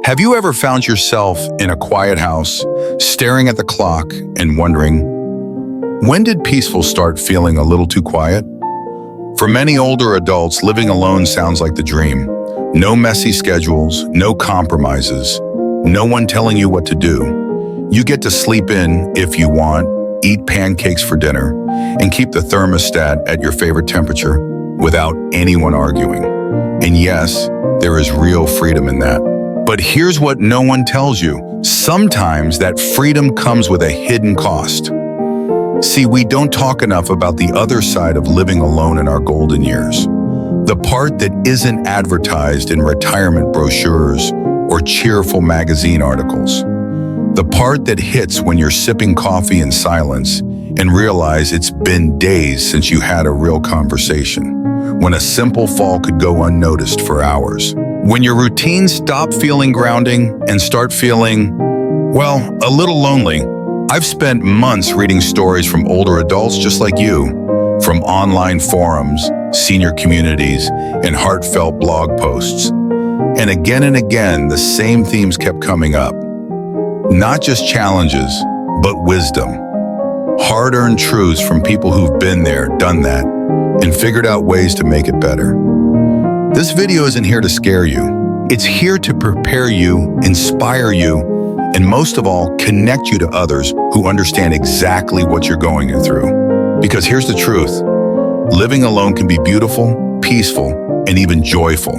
Have you ever found yourself in a quiet house, staring at the clock and wondering, when did peaceful start feeling a little too quiet? For many older adults, living alone sounds like the dream. No messy schedules, no compromises, no one telling you what to do. You get to sleep in if you want, eat pancakes for dinner, and keep the thermostat at your favorite temperature without anyone arguing. And yes, there is real freedom in that. But here's what no one tells you. Sometimes that freedom comes with a hidden cost. See, we don't talk enough about the other side of living alone in our golden years. The part that isn't advertised in retirement brochures or cheerful magazine articles. The part that hits when you're sipping coffee in silence and realize it's been days since you had a real conversation. When a simple fall could go unnoticed for hours. When your routines stop feeling grounding and start feeling, well, a little lonely. I've spent months reading stories from older adults just like you, from online forums, senior communities, and heartfelt blog posts. And again, the same themes kept coming up. Not just challenges, but wisdom. Hard-earned truths from people who've been there, done that, and figured out ways to make it better. This video isn't here to scare you. It's here to prepare you, inspire you, and most of all, connect you to others who understand exactly what you're going through. Because here's the truth. Living alone can be beautiful, peaceful, and even joyful,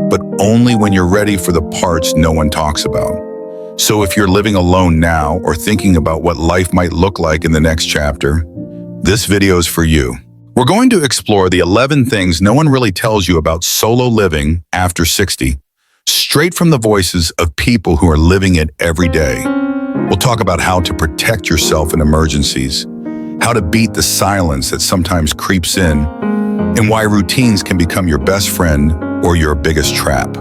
but only when you're ready for the parts no one talks about. So if you're living alone now or thinking about what life might look like in the next chapter, this video is for you. We're going to explore the 11 things no one really tells you about solo living after 60, straight from the voices of people who are living it every day. We'll talk about how to protect yourself in emergencies, how to beat the silence that sometimes creeps in, and why routines can become your best friend or your biggest trap.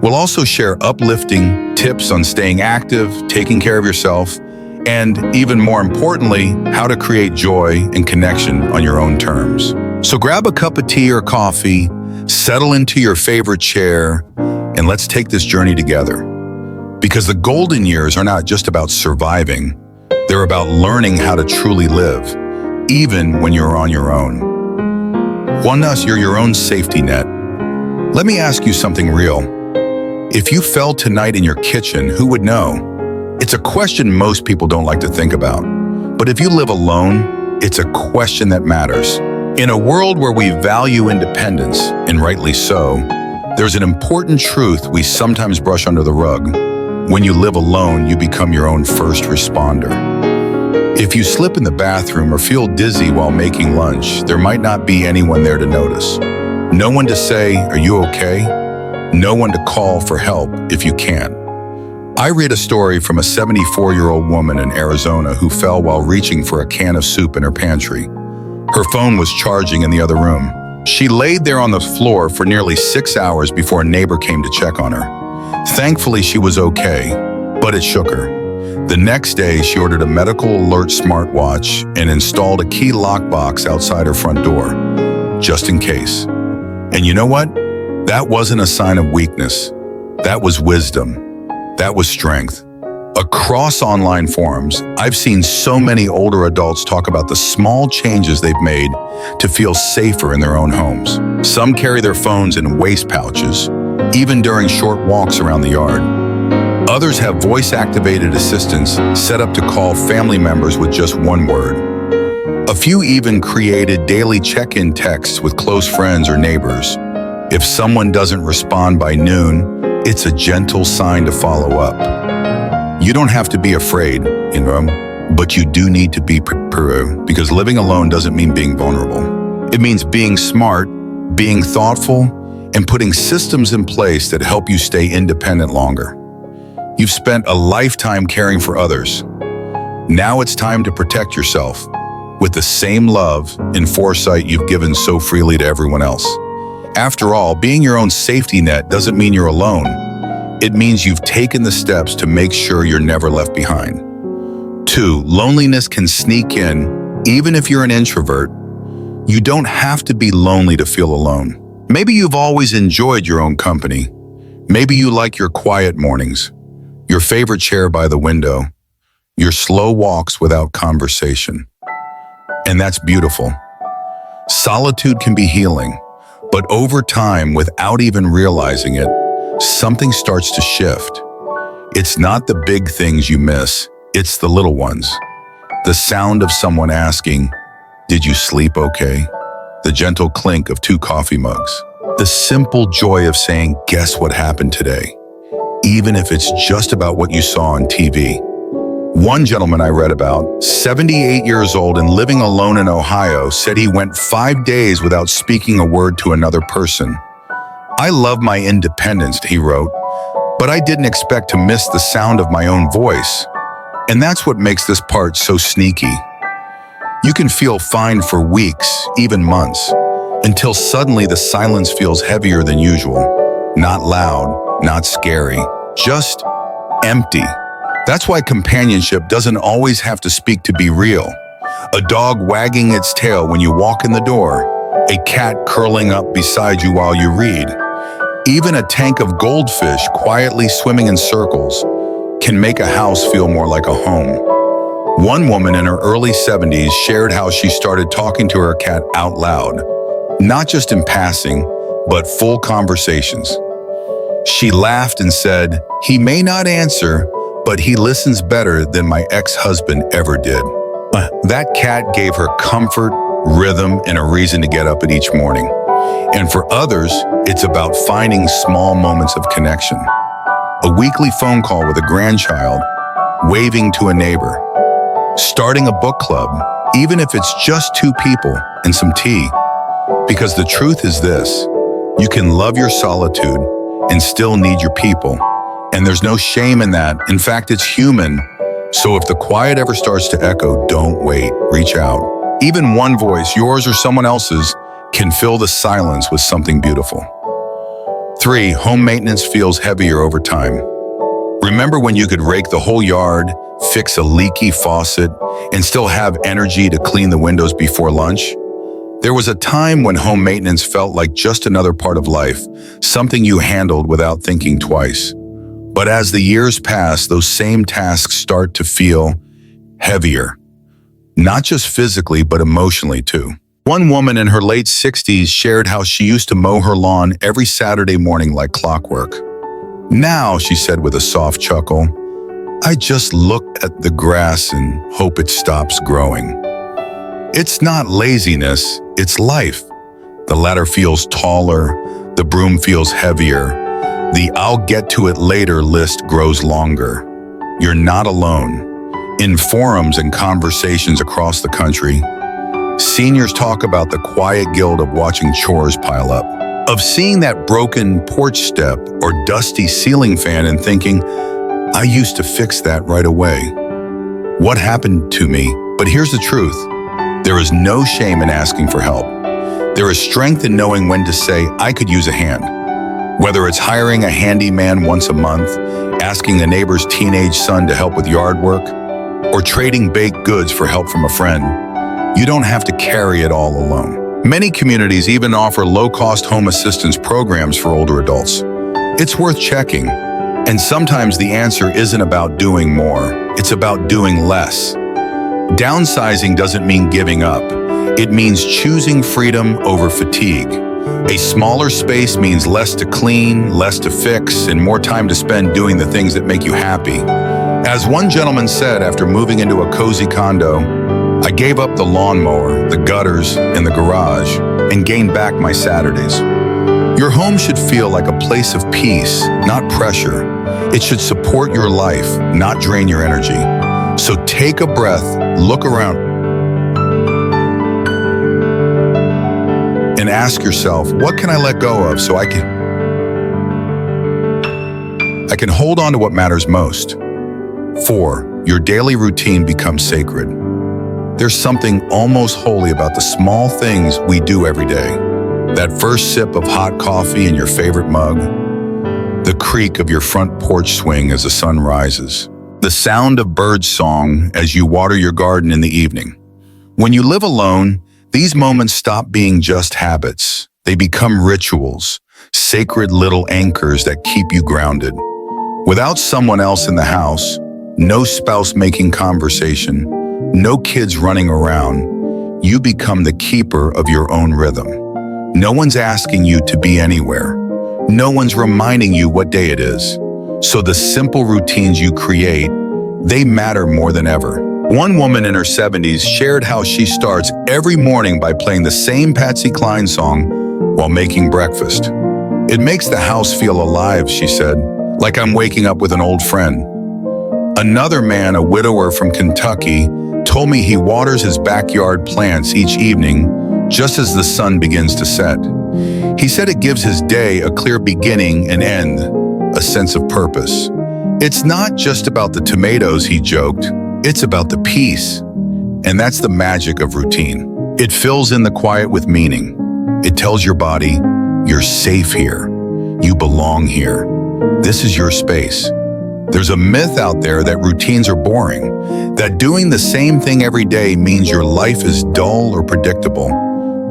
We'll also share uplifting tips on staying active, taking care of yourself, and even more importantly, how to create joy and connection on your own terms. So grab a cup of tea or coffee, settle into your favorite chair, and let's take this journey together. Because the golden years are not just about surviving, they're about learning how to truly live, even when you're on your own. Once you're your own safety net. Let me ask you something real. If you fell tonight in your kitchen, who would know? It's a question most people don't like to think about. But if you live alone, it's a question that matters. In a world where we value independence, and rightly so, there's an important truth we sometimes brush under the rug. When you live alone, you become your own first responder. If you slip in the bathroom or feel dizzy while making lunch, there might not be anyone there to notice. No one to say, "Are you okay?" No one to call for help if you can't. I read a story from a 74-year-old woman in Arizona who fell while reaching for a can of soup in her pantry. Her phone was charging in the other room. She laid there on the floor for nearly 6 hours before a neighbor came to check on her. Thankfully, she was okay, but it shook her. The next day, she ordered a medical alert smartwatch and installed a key lockbox outside her front door, just in case. And you know what? That wasn't a sign of weakness. That was wisdom. That was strength. Across online forums, I've seen so many older adults talk about the small changes they've made to feel safer in their own homes. Some carry their phones in waist pouches, even during short walks around the yard. Others have voice-activated assistants set up to call family members with just one word. A few even created daily check-in texts with close friends or neighbors. If someone doesn't respond by noon, it's a gentle sign to follow up. You don't have to be afraid, but you do need to be prepared, because living alone doesn't mean being vulnerable. It means being smart, being thoughtful, and putting systems in place that help you stay independent longer. You've spent a lifetime caring for others. Now it's time to protect yourself with the same love and foresight you've given so freely to everyone else. After all, being your own safety net doesn't mean you're alone. It means you've taken the steps to make sure you're never left behind. 2, loneliness can sneak in, even if you're an introvert. You don't have to be lonely to feel alone. Maybe you've always enjoyed your own company. Maybe you like your quiet mornings, your favorite chair by the window, your slow walks without conversation. And that's beautiful. Solitude can be healing, but over time, without even realizing it, something starts to shift. It's not the big things you miss, it's the little ones. The sound of someone asking, "Did you sleep okay?" The gentle clink of two coffee mugs. The simple joy of saying, "Guess what happened today?" Even if it's just about what you saw on TV. One gentleman I read about, 78 years old and living alone in Ohio, said he went 5 days without speaking a word to another person. "I love my independence," he wrote, "but I didn't expect to miss the sound of my own voice." And that's what makes this part so sneaky. You can feel fine for weeks, even months, until suddenly the silence feels heavier than usual. Not loud, not scary, just empty. That's why companionship doesn't always have to speak to be real. A dog wagging its tail when you walk in the door, a cat curling up beside you while you read, even a tank of goldfish quietly swimming in circles can make a house feel more like a home. One woman in her early 70s shared how she started talking to her cat out loud, not just in passing, but full conversations. She laughed and said, "He may not answer, but he listens better than my ex-husband ever did." That cat gave her comfort, rhythm, and a reason to get up at each morning. And for others, it's about finding small moments of connection. A weekly phone call with a grandchild, waving to a neighbor, starting a book club, even if it's just two people and some tea. Because the truth is this, you can love your solitude and still need your people. And there's no shame in that. In fact, it's human. So if the quiet ever starts to echo, don't wait, reach out. Even one voice, yours or someone else's, can fill the silence with something beautiful. 3, home maintenance feels heavier over time. Remember when you could rake the whole yard, fix a leaky faucet, and still have energy to clean the windows before lunch? There was a time when home maintenance felt like just another part of life, something you handled without thinking twice. But as the years pass, those same tasks start to feel heavier. Not just physically, but emotionally too. One woman in her late 60s shared how she used to mow her lawn every Saturday morning like clockwork. "Now," she said with a soft chuckle, "I just look at the grass and hope it stops growing." It's not laziness, it's life. The ladder feels taller, the broom feels heavier, the "I'll get to it later" list grows longer. You're not alone. In forums and conversations across the country, seniors talk about the quiet guilt of watching chores pile up, of seeing that broken porch step or dusty ceiling fan and thinking, "I used to fix that right away. What happened to me?" But here's the truth. There is no shame in asking for help. There is strength in knowing when to say, "I could use a hand." Whether it's hiring a handyman once a month, asking a neighbor's teenage son to help with yard work, or trading baked goods for help from a friend, you don't have to carry it all alone. Many communities even offer low-cost home assistance programs for older adults. It's worth checking. And sometimes the answer isn't about doing more, it's about doing less. Downsizing doesn't mean giving up. It means choosing freedom over fatigue. A smaller space means less to clean, less to fix, and more time to spend doing the things that make you happy. As one gentleman said after moving into a cozy condo, "I gave up the lawnmower, the gutters, and the garage, and gained back my Saturdays." Your home should feel like a place of peace, not pressure. It should support your life, not drain your energy. So take a breath, look around, and ask yourself, what can I let go of so I can hold on to what matters most? 4, your daily routine becomes sacred. There's something almost holy about the small things we do every day. That first sip of hot coffee in your favorite mug, the creak of your front porch swing as the sun rises, the sound of bird song as you water your garden in the evening. When you live alone, these moments stop being just habits. They become rituals, sacred little anchors that keep you grounded. Without someone else in the house, no spouse making conversation, no kids running around, you become the keeper of your own rhythm. No one's asking you to be anywhere. No one's reminding you what day it is. So the simple routines you create, they matter more than ever. One woman in her 70s shared how she starts every morning by playing the same Patsy Cline song while making breakfast. It makes the house feel alive, she said, like I'm waking up with an old friend. Another man, a widower from Kentucky, told me he waters his backyard plants each evening just as the sun begins to set. He said it gives his day a clear beginning and end, a sense of purpose. It's not just about the tomatoes, he joked. It's about the peace. And that's the magic of routine. It fills in the quiet with meaning. It tells your body, you're safe here. You belong here. This is your space. There's a myth out there that routines are boring, that doing the same thing every day means your life is dull or predictable.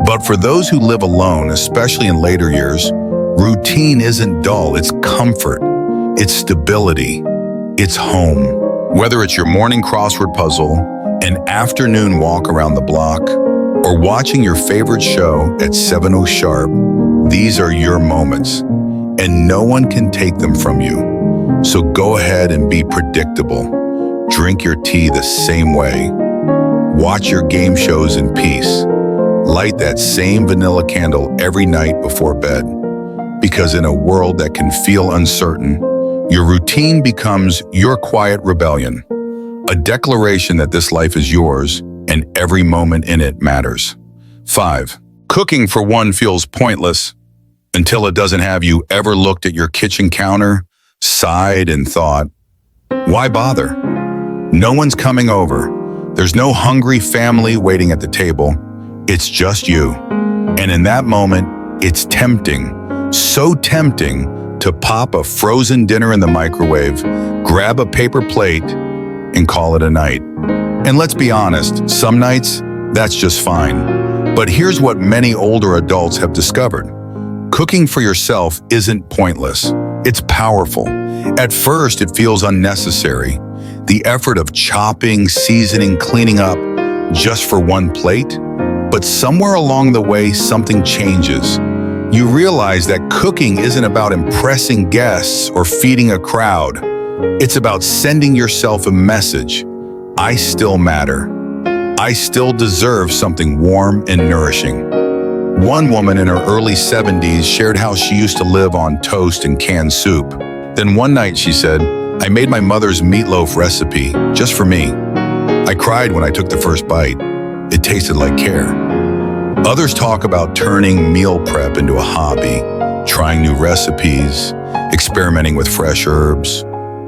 But for those who live alone, especially in later years, routine isn't dull, it's comfort, it's stability, it's home. Whether it's your morning crossword puzzle, an afternoon walk around the block, or watching your favorite show at 7:00 sharp, these are your moments, and no one can take them from you. So go ahead and be predictable. Drink your tea the same way. Watch your game shows in peace. Light that same vanilla candle every night before bed. Because in a world that can feel uncertain, your routine becomes your quiet rebellion. A declaration that this life is yours and every moment in it matters. 5. Cooking for one feels pointless until it doesn't. Have you ever looked at your kitchen counter, sighed and thought, why bother? No one's coming over. There's no hungry family waiting at the table. It's just you. And in that moment, it's tempting, so tempting to pop a frozen dinner in the microwave, grab a paper plate, and call it a night. And let's be honest, some nights, that's just fine. But here's what many older adults have discovered. Cooking for yourself isn't pointless. It's powerful. At first, it feels unnecessary. The effort of chopping, seasoning, cleaning up just for one plate. But somewhere along the way, something changes. You realize that cooking isn't about impressing guests or feeding a crowd. It's about sending yourself a message. I still matter. I still deserve something warm and nourishing. One woman in her early 70s shared how she used to live on toast and canned soup. Then one night she said, I made my mother's meatloaf recipe just for me. I cried when I took the first bite. It tasted like care. Others talk about turning meal prep into a hobby, trying new recipes, experimenting with fresh herbs,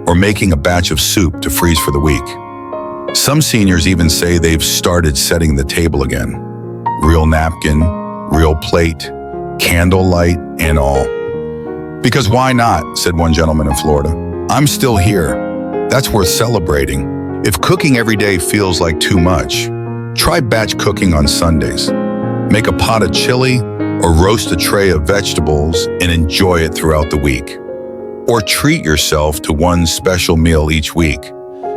or making a batch of soup to freeze for the week. Some seniors even say they've started setting the table again. Real napkin, real plate, candlelight, and all. Because why not, said one gentleman in Florida. I'm still here. That's worth celebrating. If cooking every day feels like too much, try batch cooking on Sundays. Make a pot of chili or roast a tray of vegetables and enjoy it throughout the week. Or treat yourself to one special meal each week,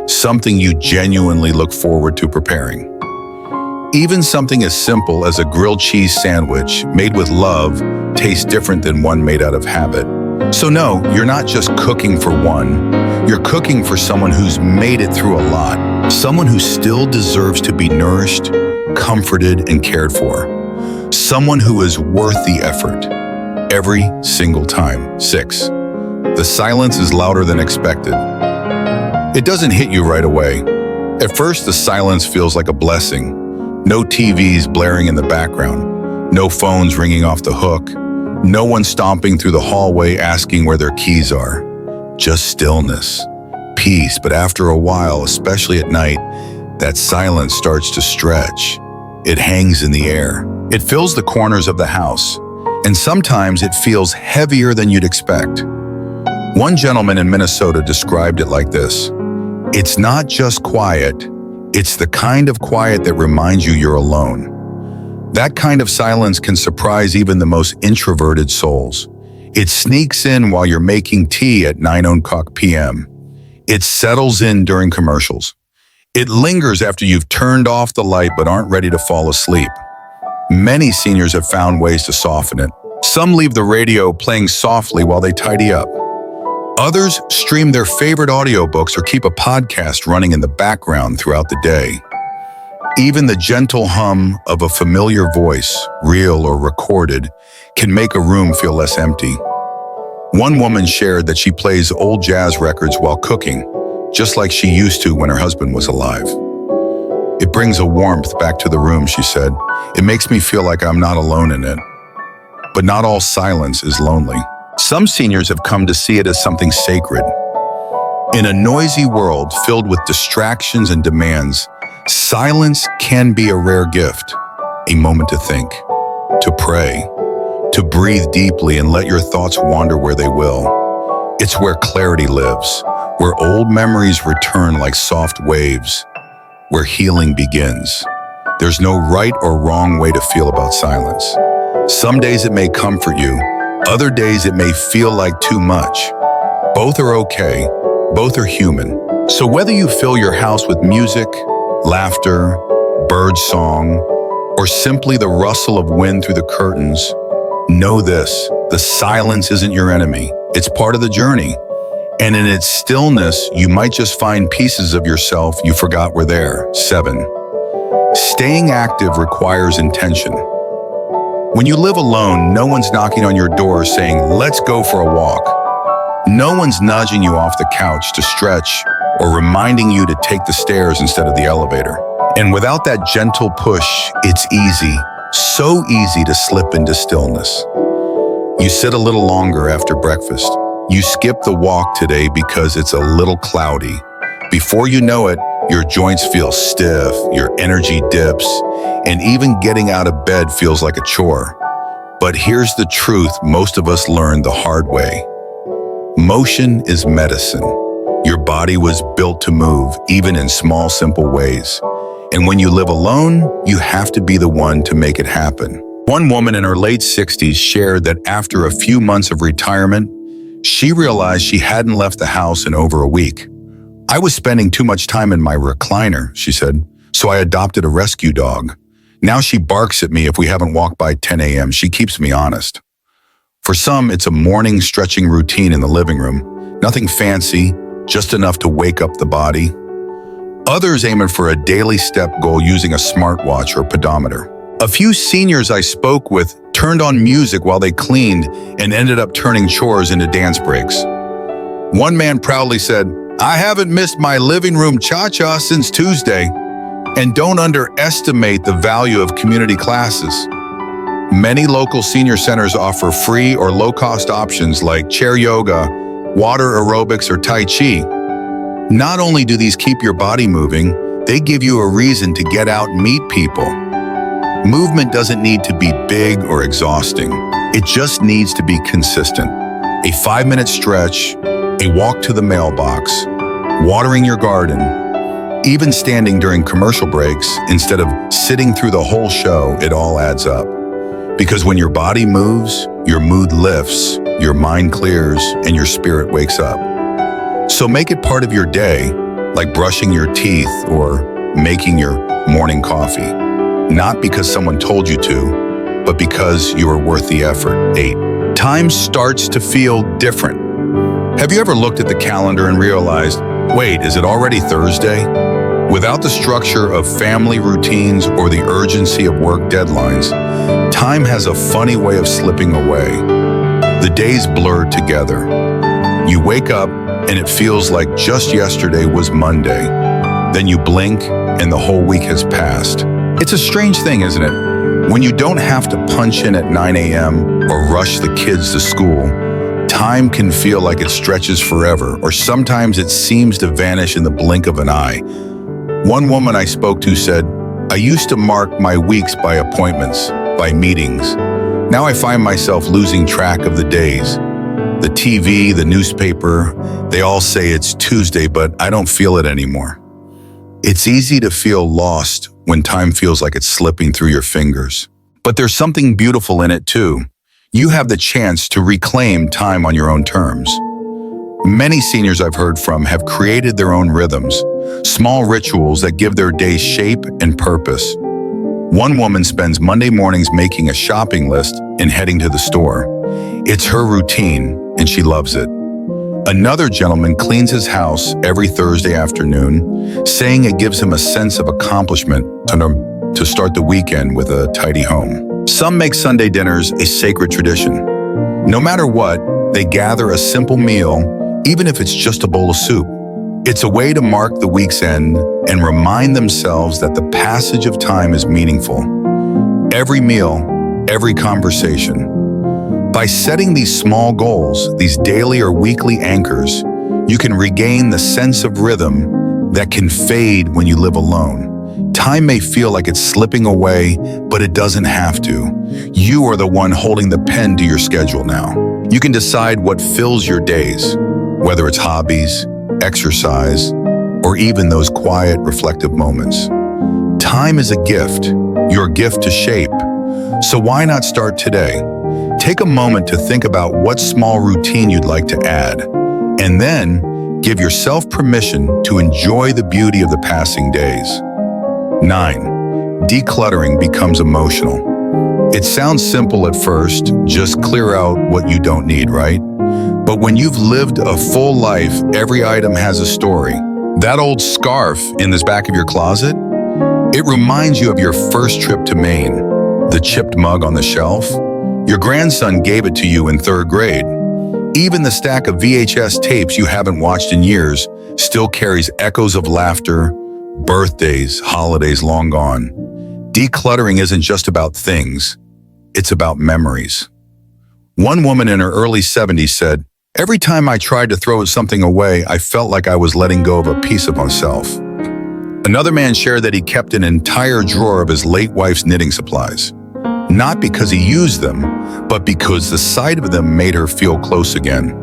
something you genuinely look forward to preparing. Even something as simple as a grilled cheese sandwich made with love tastes different than one made out of habit. So no, you're not just cooking for one. You're cooking for someone who's made it through a lot. Someone who still deserves to be nourished, comforted, and cared for. Someone who is worth the effort every single time. 6. The silence is louder than expected. It doesn't hit you right away. At first, the silence feels like a blessing. No TVs blaring in the background, no phones ringing off the hook, no one stomping through the hallway asking where their keys are. Just stillness, peace, but after a while, especially at night, that silence starts to stretch. It hangs in the air. It fills the corners of the house, and sometimes it feels heavier than you'd expect. One gentleman in Minnesota described it like this. It's not just quiet, it's the kind of quiet that reminds you you're alone. That kind of silence can surprise even the most introverted souls. It sneaks in while you're making tea at 9 o'clock p.m. It settles in during commercials. It lingers after you've turned off the light but aren't ready to fall asleep. Many seniors have found ways to soften it. Some leave the radio playing softly while they tidy up. Others stream their favorite audiobooks or keep a podcast running in the background throughout the day. Even the gentle hum of a familiar voice, real or recorded, can make a room feel less empty. One woman shared that she plays old jazz records while cooking, just like she used to when her husband was alive. It brings a warmth back to the room, she said. It makes me feel like I'm not alone in it. But not all silence is lonely. Some seniors have come to see it as something sacred. In a noisy world filled with distractions and demands, silence can be a rare gift, a moment to think, to pray, to breathe deeply and let your thoughts wander where they will. It's where clarity lives, where old memories return like soft waves, where healing begins. There's no right or wrong way to feel about silence. Some days it may comfort you, other days it may feel like too much. Both are okay, both are human. So whether you fill your house with music, laughter, bird song, or simply the rustle of wind through the curtains, know this: the silence isn't your enemy. It's part of the journey. And in its stillness, you might just find pieces of yourself you forgot were there. 7. Staying active requires intention. When you live alone, no one's knocking on your door saying, "Let's go for a walk." No one's nudging you off the couch to stretch or reminding you to take the stairs instead of the elevator. And without that gentle push, it's easy, so easy to slip into stillness. You sit a little longer after breakfast. You skip the walk today because it's a little cloudy. Before you know it, your joints feel stiff, your energy dips, and even getting out of bed feels like a chore. But here's the truth most of us learned the hard way. Motion is medicine. Your body was built to move, even in small, simple ways. And when you live alone, you have to be the one to make it happen. One woman in her late 60s shared that after a few months of retirement, she realized she hadn't left the house in over a week. "I was spending too much time in my recliner," she said, "so I adopted a rescue dog. Now she barks at me if we haven't walked by 10 a.m. She keeps me honest." For some, it's a morning stretching routine in the living room. Nothing fancy, just enough to wake up the body. Others aiming for a daily step goal using a smartwatch or pedometer. A few seniors I spoke with turned on music while they cleaned and ended up turning chores into dance breaks. One man proudly said, "I haven't missed my living room cha-cha since Tuesday." And don't underestimate the value of community classes. Many local senior centers offer free or low-cost options like chair yoga, water aerobics, or Tai Chi. Not only do these keep your body moving, they give you a reason to get out and meet people. Movement doesn't need to be big or exhausting. It just needs to be consistent. A 5-minute stretch, a walk to the mailbox, watering your garden, even standing during commercial breaks instead of sitting through the whole show, it all adds up. Because when your body moves, your mood lifts, your mind clears, and your spirit wakes up. So make it part of your day, like brushing your teeth or making your morning coffee. Not because someone told you to, but because you are worth the effort. 8. Time starts to feel different. Have you ever looked at the calendar and realized, wait, is it already Thursday? Without the structure of family routines or the urgency of work deadlines, time has a funny way of slipping away. The days blur together. You wake up and it feels like just yesterday was Monday. Then you blink and the whole week has passed. It's a strange thing, isn't it? When you don't have to punch in at 9 a.m. or rush the kids to school, time can feel like it stretches forever, or sometimes it seems to vanish in the blink of an eye. One woman I spoke to said, "I used to mark my weeks by appointments, by meetings. Now I find myself losing track of the days. The TV, the newspaper, they all say it's Tuesday, but I don't feel it anymore." It's easy to feel lost when time feels like it's slipping through your fingers. But there's something beautiful in it too. you have the chance to reclaim time on your own terms. Many seniors I've heard from have created their own rhythms, small rituals that give their day shape and purpose. One woman spends Monday mornings making a shopping list and heading to the store. It's her routine, and she loves it. Another gentleman cleans his house every Thursday afternoon, saying it gives him a sense of accomplishment to start the weekend with a tidy home. Some make Sunday dinners a sacred tradition. No matter what, they gather a simple meal, even if it's just a bowl of soup. It's a way to mark the week's end and remind themselves that the passage of time is meaningful. Every meal, every conversation. By setting these small goals, these daily or weekly anchors, you can regain the sense of rhythm that can fade when you live alone. Time may feel like it's slipping away, but it doesn't have to. You are the one holding the pen to your schedule now. You can decide what fills your days, whether it's hobbies, exercise, or even those quiet, reflective moments. Time is a gift, your gift to shape. So why not start today? Take a moment to think about what small routine you'd like to add, and then give yourself permission to enjoy the beauty of the passing days. 9. Decluttering becomes emotional. It sounds simple at first, just clear out what you don't need, right? But when you've lived a full life, every item has a story. That old scarf in the back of your closet, it reminds you of your first trip to Maine. The chipped mug on the shelf, your grandson gave it to you in 3rd grade. Even the stack of VHS tapes you haven't watched in years still carries echoes of laughter, birthdays, holidays long gone. Decluttering isn't just about things, it's about memories. One woman in her early 70s said, "Every time I tried to throw something away, I felt like I was letting go of a piece of myself." Another man shared that he kept an entire drawer of his late wife's knitting supplies. Not because he used them, but because the sight of them made her feel close again.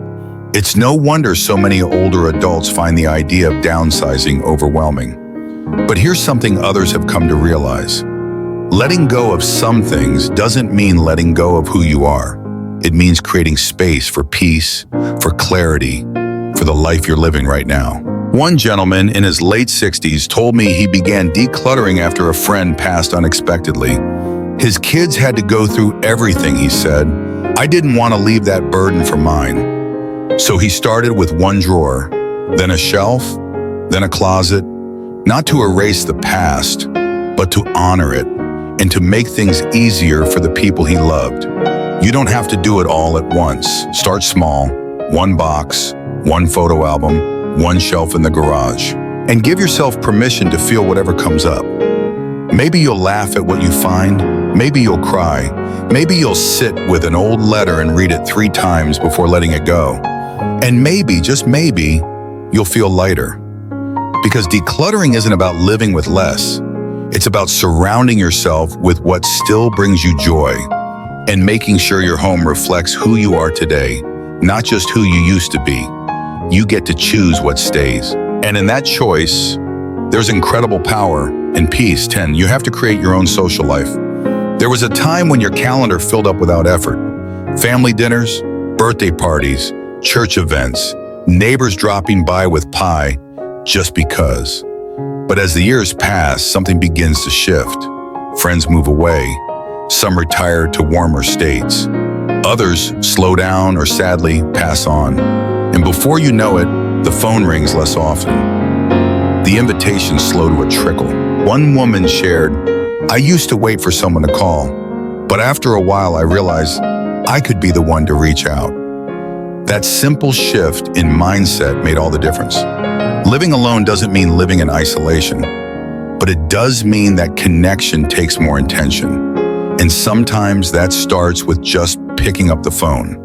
It's no wonder so many older adults find the idea of downsizing overwhelming. But here's something others have come to realize. Letting go of some things doesn't mean letting go of who you are. It means creating space for peace, for clarity, for the life you're living right now. One gentleman in his late 60s told me he began decluttering after a friend passed unexpectedly. His kids had to go through everything, he said. I didn't want to leave that burden for mine. So he started with one drawer, then a shelf, then a closet, not to erase the past, but to honor it and to make things easier for the people he loved. You don't have to do it all at once. Start small, one box, one photo album, one shelf in the garage, and give yourself permission to feel whatever comes up. Maybe you'll laugh at what you find, maybe you'll cry, maybe you'll sit with an old letter and read it 3 times before letting it go. And maybe, just maybe, you'll feel lighter. Because decluttering isn't about living with less. It's about surrounding yourself with what still brings you joy and making sure your home reflects who you are today, not just who you used to be. You get to choose what stays. And in that choice, there's incredible power and peace. 10, you have to create your own social life. There was a time when your calendar filled up without effort. Family dinners, birthday parties, church events, neighbors dropping by with pie just because. But as the years pass, something begins to shift. Friends move away. Some retire to warmer states. Others slow down or sadly pass on. And before you know it, the phone rings less often. The invitations slow to a trickle. One woman shared, I used to wait for someone to call, but after a while I realized I could be the one to reach out. That simple shift in mindset made all the difference. Living alone doesn't mean living in isolation, but it does mean that connection takes more intention. And sometimes that starts with just picking up the phone.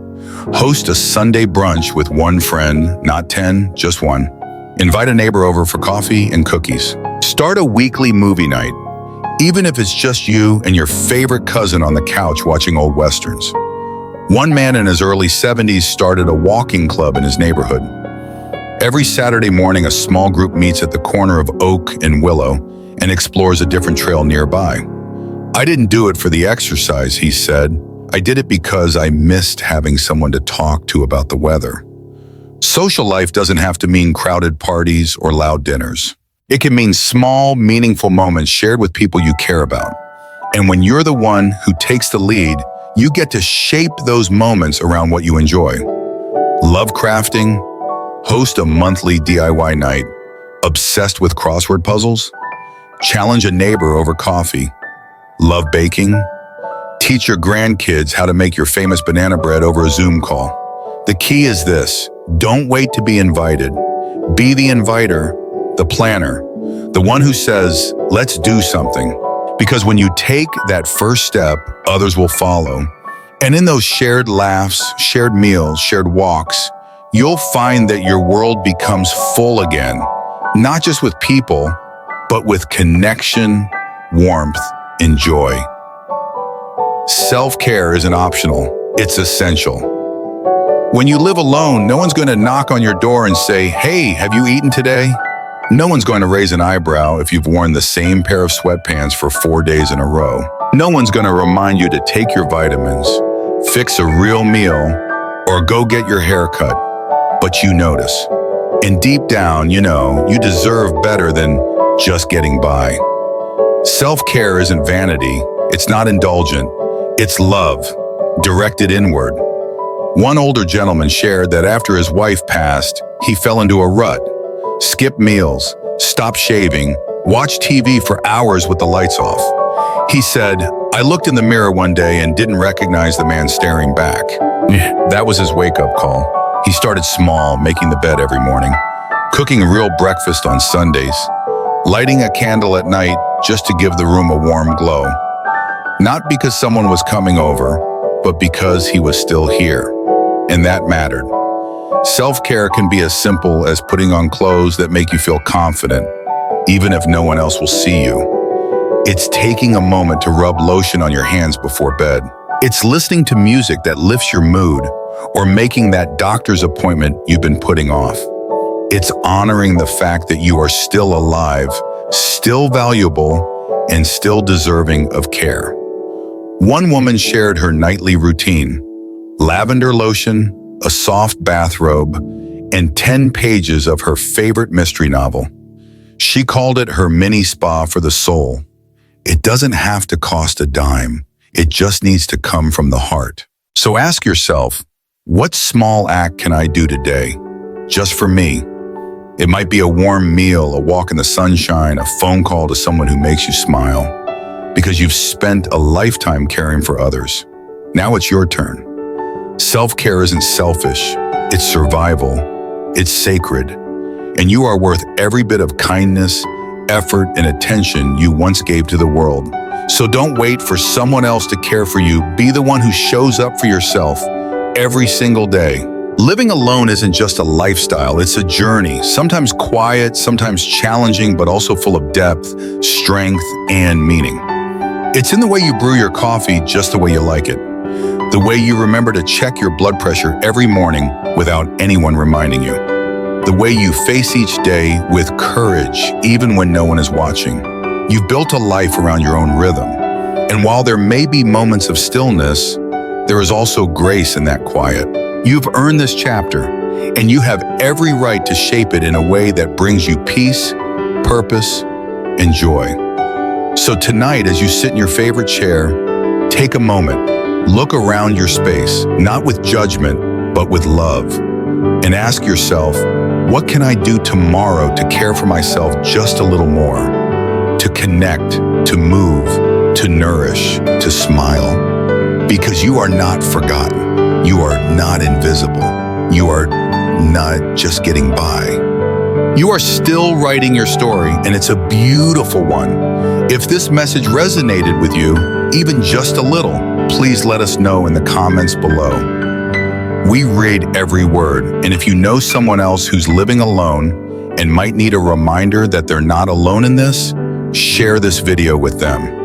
Host a Sunday brunch with one friend, not 10, just one. Invite a neighbor over for coffee and cookies. Start a weekly movie night, even if it's just you and your favorite cousin on the couch watching old westerns. One man in his early 70s started a walking club in his neighborhood. Every Saturday morning, a small group meets at the corner of Oak and Willow and explores a different trail nearby. I didn't do it for the exercise, he said. I did it because I missed having someone to talk to about the weather. Social life doesn't have to mean crowded parties or loud dinners. It can mean small, meaningful moments shared with people you care about. And when you're the one who takes the lead, you get to shape those moments around what you enjoy. Love crafting? Host a monthly DIY night. Obsessed with crossword puzzles? Challenge a neighbor over coffee. Love baking? Teach your grandkids how to make your famous banana bread over a Zoom call. The key is this: don't wait to be invited. Be the inviter, the planner, the one who says, let's do something. Because when you take that first step, others will follow. And in those shared laughs, shared meals, shared walks, you'll find that your world becomes full again, not just with people, but with connection, warmth, and joy. Self-care isn't optional, it's essential. When you live alone, no one's going to knock on your door and say, hey, have you eaten today? No one's going to raise an eyebrow if you've worn the same pair of sweatpants for 4 days in a row. No one's going to remind you to take your vitamins, fix a real meal, or go get your hair cut. But you notice. And deep down, you know, you deserve better than just getting by. Self-care isn't vanity. It's not indulgent. It's love, directed inward. One older gentleman shared that after his wife passed, he fell into a rut. Skipped meals, stopped shaving, watched TV for hours with the lights off. He said, I looked in the mirror one day and didn't recognize the man staring back. That was his wake-up call. He started small, making the bed every morning, cooking a real breakfast on Sundays, lighting a candle at night just to give the room a warm glow. Not because someone was coming over, but because he was still here. And that mattered. Self-care can be as simple as putting on clothes that make you feel confident, even if no one else will see you. It's taking a moment to rub lotion on your hands before bed. It's listening to music that lifts your mood, or making that doctor's appointment you've been putting off. It's honoring the fact that you are still alive, still valuable, and still deserving of care. One woman shared her nightly routine: lavender lotion, a soft bathrobe, and 10 pages of her favorite mystery novel. She called it her mini spa for the soul. It doesn't have to cost a dime. It just needs to come from the heart. So ask yourself, what small act can I do today, just for me? It might be a warm meal, a walk in the sunshine, a phone call to someone who makes you smile, because you've spent a lifetime caring for others. Now it's your turn. Self-care isn't selfish, it's survival, it's sacred, and you are worth every bit of kindness, effort, and attention you once gave to the world. So don't wait for someone else to care for you. Be the one who shows up for yourself every single day. Living alone isn't just a lifestyle, it's a journey, sometimes quiet, sometimes challenging, but also full of depth, strength, and meaning. It's in the way you brew your coffee just the way you like it. The way you remember to check your blood pressure every morning without anyone reminding you. The way you face each day with courage even when no one is watching. You've built a life around your own rhythm. And while there may be moments of stillness, there is also grace in that quiet. You've earned this chapter, and you have every right to shape it in a way that brings you peace, purpose, and joy. So tonight, as you sit in your favorite chair, take a moment. Look around your space, not with judgment, but with love. And ask yourself, what can I do tomorrow to care for myself just a little more? To connect, to move, to nourish, to smile. Because you are not forgotten. You are not invisible. You are not just getting by. You are still writing your story, and it's a beautiful one. If this message resonated with you, even just a little, please let us know in the comments below. We read every word, and if you know someone else who's living alone and might need a reminder that they're not alone in this, share this video with them.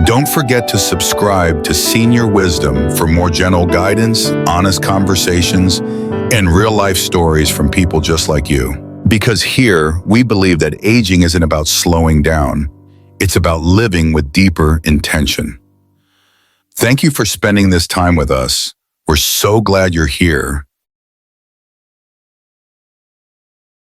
Don't forget to subscribe to Senior Wisdom for more gentle guidance, honest conversations, and real-life stories from people just like you. Because here, we believe that aging isn't about slowing down. It's about living with deeper intention. Thank you for spending this time with us. We're so glad you're here